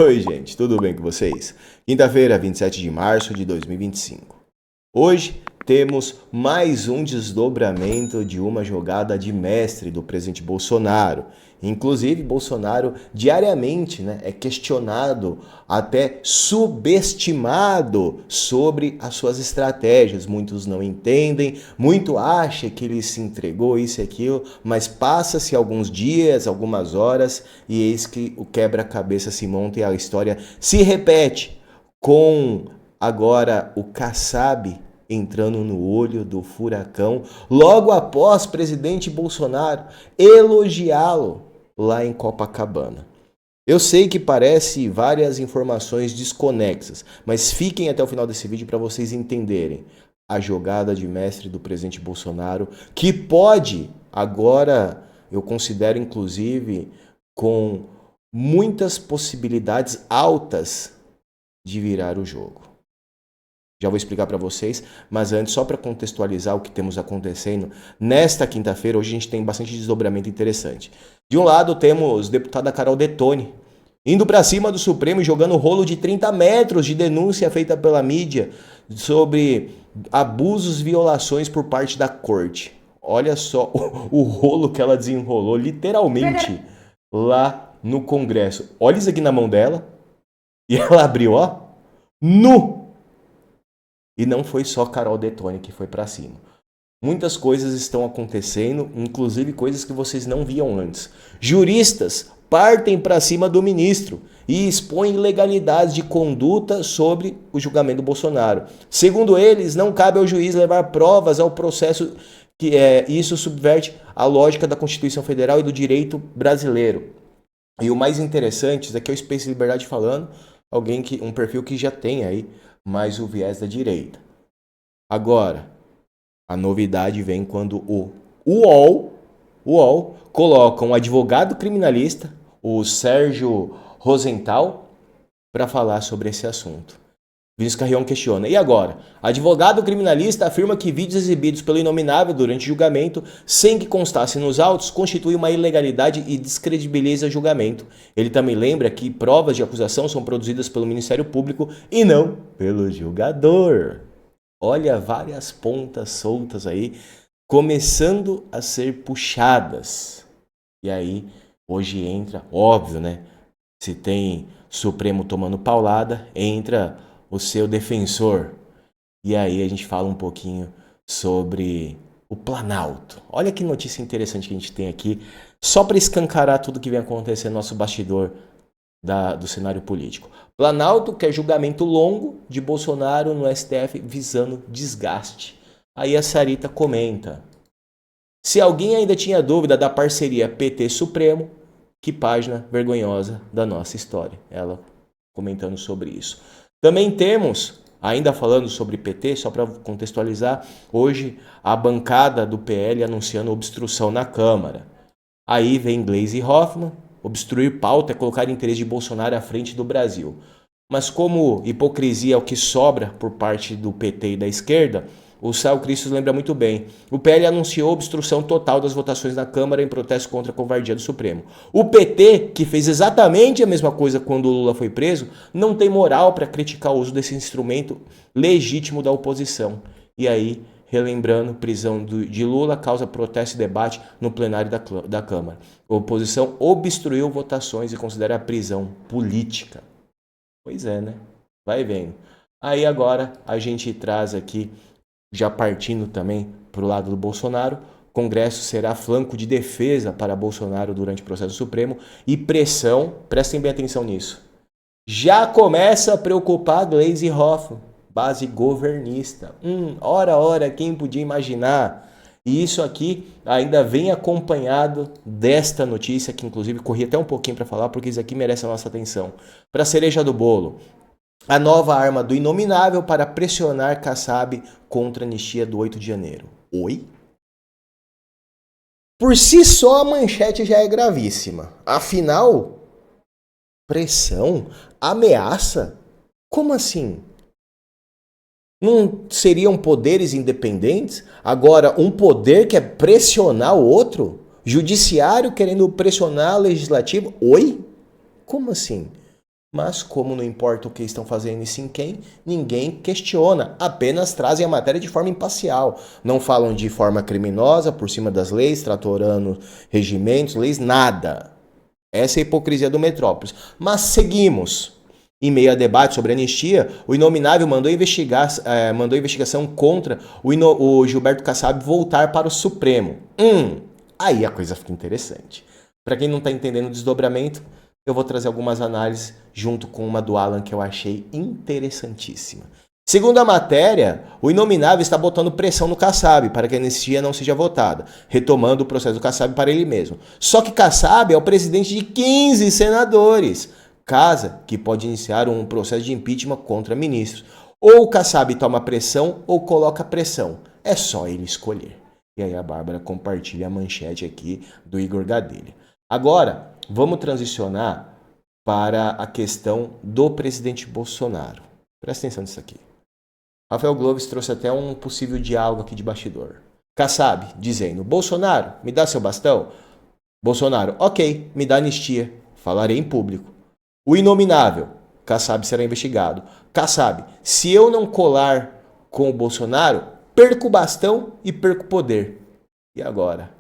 Oi, gente, tudo bem com vocês? Quinta-feira, 27 de março de 2025. Hoje temos mais um desdobramento de uma jogada de mestre do presidente Bolsonaro. Inclusive, Bolsonaro diariamente é questionado, até subestimado sobre as suas estratégias. Muitos não entendem, muito acha que ele se entregou, isso e aquilo, mas passa-se alguns dias, algumas horas, e eis que o quebra-cabeça se monta e a história se repete com agora o Kassab entrando no olho do furacão, logo após presidente Bolsonaro elogiá-lo lá em Copacabana. Eu sei que parece várias informações desconexas, mas fiquem até o final desse vídeo para vocês entenderem a jogada de mestre do presidente Bolsonaro, que pode, agora eu considero inclusive com muitas possibilidades altas de virar o jogo. Já vou explicar para vocês, mas antes, só para contextualizar o que temos acontecendo, nesta quinta-feira, hoje a gente tem bastante desdobramento interessante. De um lado, temos a deputada Carol Detoni, indo para cima do Supremo e jogando rolo de 30 metros de denúncia feita pela mídia sobre abusos e violações por parte da corte. Olha só o rolo que ela desenrolou, literalmente, lá no Congresso. Olha isso aqui na mão dela, e ela abriu, ó, nu! E não foi só Carol Detoni que foi para cima. Muitas coisas estão acontecendo, inclusive coisas que vocês não viam antes. Juristas partem para cima do ministro e expõem ilegalidades de conduta sobre o julgamento do Bolsonaro. Segundo eles, não cabe ao juiz levar provas ao processo, isso subverte a lógica da Constituição Federal e do direito brasileiro. E o mais interessante, isso aqui é o Space Liberdade falando, um perfil que já tem aí mais o viés da direita. Agora, a novidade vem quando o UOL coloca um advogado criminalista, o Sérgio Rosenthal, para falar sobre esse assunto. Vinícius Carrion questiona. E agora? Advogado criminalista afirma que vídeos exibidos pelo inominável durante julgamento, sem que constasse nos autos, constitui uma ilegalidade e descredibiliza o julgamento. Ele também lembra que provas de acusação são produzidas pelo Ministério Público e não pelo julgador. Olha, várias pontas soltas aí, começando a ser puxadas. E aí, hoje entra, óbvio, se tem Supremo tomando paulada, entra o seu defensor. E aí a gente fala um pouquinho sobre o Planalto. Olha que notícia interessante que a gente tem aqui, só para escancarar tudo que vem acontecendo no nosso bastidor do cenário político. Planalto quer julgamento longo de Bolsonaro no STF visando desgaste. Aí a Sarita comenta. Se alguém ainda tinha dúvida da parceria PT-Supremo, que página vergonhosa da nossa história. Ela comentando sobre isso. Também temos, ainda falando sobre PT, só para contextualizar, hoje a bancada do PL anunciando obstrução na Câmara. Aí vem Gleisi Hoffmann, obstruir pauta é colocar o interesse de Bolsonaro à frente do Brasil. Mas como hipocrisia é o que sobra por parte do PT e da esquerda, o Sal Cristos lembra muito bem. O PL anunciou obstrução total das votações na Câmara em protesto contra a covardia do Supremo. O PT, que fez exatamente a mesma coisa quando o Lula foi preso, não tem moral para criticar o uso desse instrumento legítimo da oposição. E aí, relembrando, prisão de Lula causa protesto e debate no plenário da Câmara. A oposição obstruiu votações e considera a prisão política. Pois é, Vai vendo. Aí agora a gente traz aqui, já partindo também para o lado do Bolsonaro, Congresso será flanco de defesa para Bolsonaro durante o processo supremo e pressão, prestem bem atenção nisso, já começa a preocupar Gleisi Hoffmann, base governista. Ora, quem podia imaginar? E isso aqui ainda vem acompanhado desta notícia, que inclusive corri até um pouquinho para falar, porque isso aqui merece a nossa atenção. Para a cereja do bolo, a nova arma do inominável para pressionar Kassab contra a anistia do 8 de janeiro. Oi? Por si só a manchete já é gravíssima. Afinal, pressão? Ameaça? Como assim? Não seriam poderes independentes? Agora, um poder quer pressionar o outro? Judiciário querendo pressionar legislativo? Oi? Como assim? Mas como não importa o que estão fazendo e sim quem, ninguém questiona, apenas trazem a matéria de forma imparcial. Não falam de forma criminosa, por cima das leis, tratorando regimentos, leis, nada. Essa é a hipocrisia do Metrópolis. Mas seguimos. Em meio a debate sobre anistia, o Inominável mandou investigação contra o Gilberto Kassab voltar para o Supremo. Aí a coisa fica interessante. Para quem não está entendendo o desdobramento, eu vou trazer algumas análises junto com uma do Alan que eu achei interessantíssima. Segundo a matéria, o Inominável está botando pressão no Kassab para que a anistia não seja votada, retomando o processo do Kassab para ele mesmo. Só que Kassab é o presidente de 15 senadores, casa que pode iniciar um processo de impeachment contra ministros. Ou o Kassab toma pressão ou coloca pressão. É só ele escolher. E aí a Bárbara compartilha a manchete aqui do Igor Gadelha. Agora, vamos transicionar para a questão do presidente Bolsonaro. Presta atenção nisso aqui. Rafael Gloves trouxe até um possível diálogo aqui de bastidor. Kassab dizendo: Bolsonaro, me dá seu bastão? Bolsonaro: ok, me dá anistia. Falarei em público. O inominável: Kassab será investigado. Kassab: se eu não colar com o Bolsonaro, perco o bastão e perco o poder. E agora?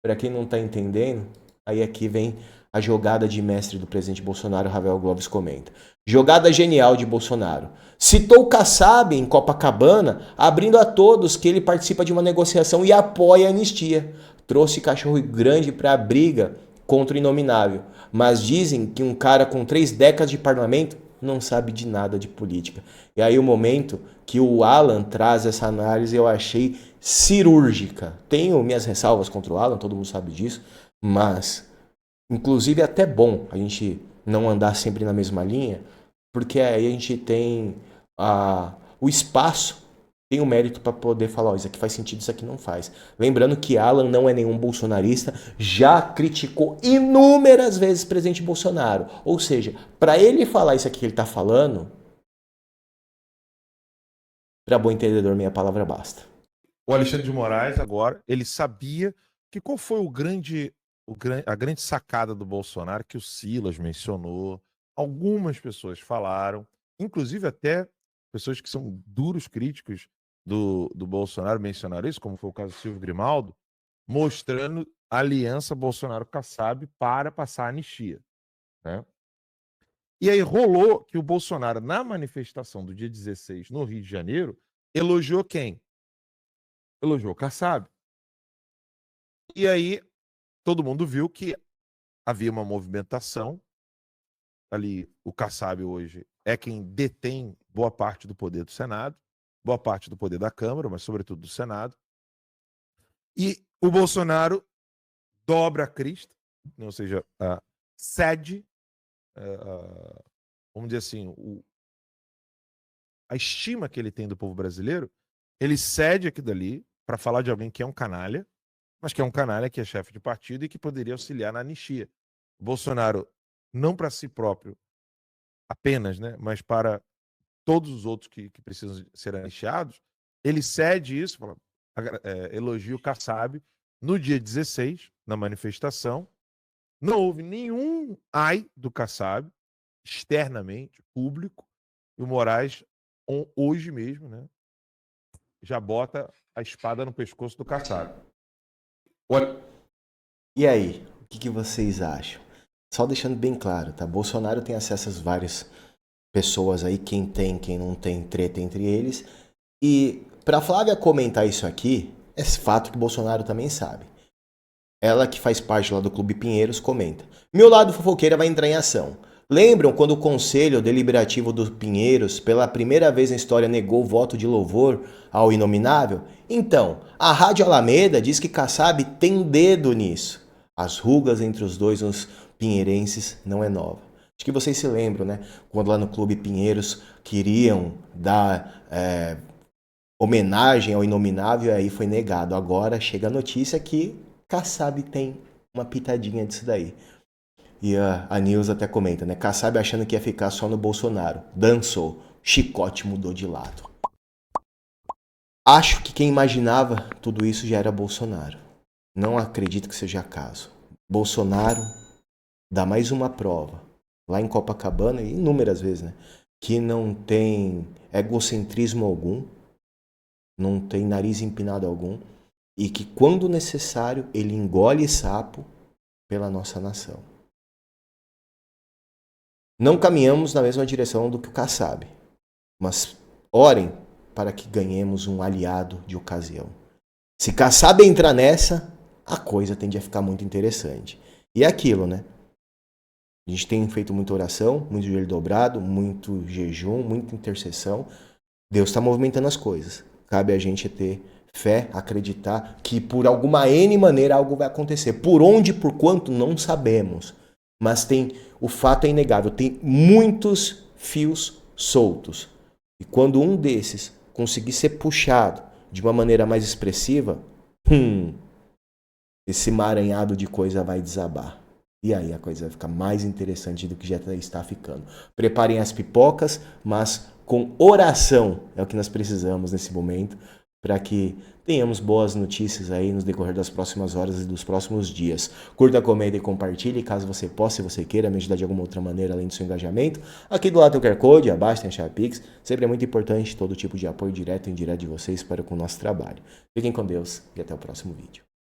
Para quem não está entendendo, aí aqui vem a jogada de mestre do presidente Bolsonaro. Rafael Gloves comenta: jogada genial de Bolsonaro. Citou Kassab em Copacabana, abrindo a todos que ele participa de uma negociação e apoia a anistia. Trouxe cachorro grande para a briga contra o inominável. Mas dizem que um cara com 3 décadas de parlamento não sabe de nada de política. E aí o momento que o Alan traz essa análise eu achei cirúrgica. Tenho minhas ressalvas contra o Alan, todo mundo sabe disso, mas inclusive é até bom a gente não andar sempre na mesma linha, porque aí a gente tem o espaço, tem o mérito para poder falar, isso aqui faz sentido, isso aqui não faz. Lembrando que Alan não é nenhum bolsonarista, já criticou inúmeras vezes o presidente Bolsonaro. Ou seja, para ele falar isso aqui que ele está falando, para bom entendedor, minha palavra basta. O Alexandre de Moraes, agora, ele sabia que qual foi a grande sacada do Bolsonaro, que o Silas mencionou, algumas pessoas falaram, inclusive até pessoas que são duros críticos do Bolsonaro mencionaram isso, como foi o caso do Silvio Grimaldo, mostrando a aliança Bolsonaro-Kassab para passar a anistia, né? E aí rolou que o Bolsonaro, na manifestação do dia 16, no Rio de Janeiro, elogiou quem? Elogiou o Kassab. E aí todo mundo viu que havia uma movimentação ali. O Kassab hoje é quem detém boa parte do poder do Senado, boa parte do poder da Câmara, mas sobretudo do Senado. E o Bolsonaro dobra a crista, ou seja, cede, vamos dizer assim, a estima que ele tem do povo brasileiro, ele cede aquilo dali para falar de alguém que é um canalha, mas que é um canalha que é chefe de partido e que poderia auxiliar na anistia. O Bolsonaro, não para si próprio apenas, né, mas para todos os outros que precisam ser anistiados, ele cede isso, elogia o Kassab. No dia 16, na manifestação, não houve nenhum ai do Kassab, externamente, público, e o Moraes, hoje mesmo, né, já bota a espada no pescoço do Kassab. E aí, o que vocês acham? Só deixando bem claro, tá? Bolsonaro tem acesso às várias pessoas aí, quem tem, quem não tem, treta entre eles. E pra Flávia comentar isso aqui, é fato que Bolsonaro também sabe. Ela, que faz parte lá do Clube Pinheiros, comenta: meu lado fofoqueira vai entrar em ação. Lembram quando o Conselho Deliberativo do Pinheiros, pela primeira vez na história, negou o voto de louvor ao inominável? Então, a Rádio Alameda diz que Kassab tem dedo nisso. As rugas entre os dois, os pinheirenses, não é nova. Acho que vocês se lembram, né? Quando lá no Clube Pinheiros queriam dar homenagem ao inominável, aí foi negado. Agora chega a notícia que Kassab tem uma pitadinha disso daí. E a Nilza até comenta, né? Kassab achando que ia ficar só no Bolsonaro. Dançou. Chicote mudou de lado. Acho que quem imaginava tudo isso já era Bolsonaro. Não acredito que seja acaso. Bolsonaro dá mais uma prova lá em Copacabana, e inúmeras vezes, né? Que não tem egocentrismo algum, não tem nariz empinado algum, e que quando necessário ele engole sapo pela nossa nação. Não caminhamos na mesma direção do que o Kassab, mas orem para que ganhemos um aliado de ocasião. Se Kassab entrar nessa, a coisa tende a ficar muito interessante. E é aquilo, né? A gente tem feito muita oração, muito joelho dobrado, muito jejum, muita intercessão. Deus está movimentando as coisas. Cabe a gente ter fé, acreditar que por alguma N maneira algo vai acontecer. Por onde, por quanto, não sabemos. Mas o fato é inegável, tem muitos fios soltos. E quando um desses conseguir ser puxado de uma maneira mais expressiva, esse emaranhado de coisa vai desabar. E aí a coisa vai ficar mais interessante do que já está ficando. Preparem as pipocas, mas com oração é o que nós precisamos nesse momento, para que tenhamos boas notícias aí no decorrer das próximas horas e dos próximos dias. Curta, comenta e compartilhe, caso você possa e você queira me ajudar de alguma outra maneira além do seu engajamento. Aqui do lado tem o QR Code, abaixo tem a chave Pix. Sempre é muito importante todo tipo de apoio direto e indireto de vocês para com o nosso trabalho. Fiquem com Deus e até o próximo vídeo.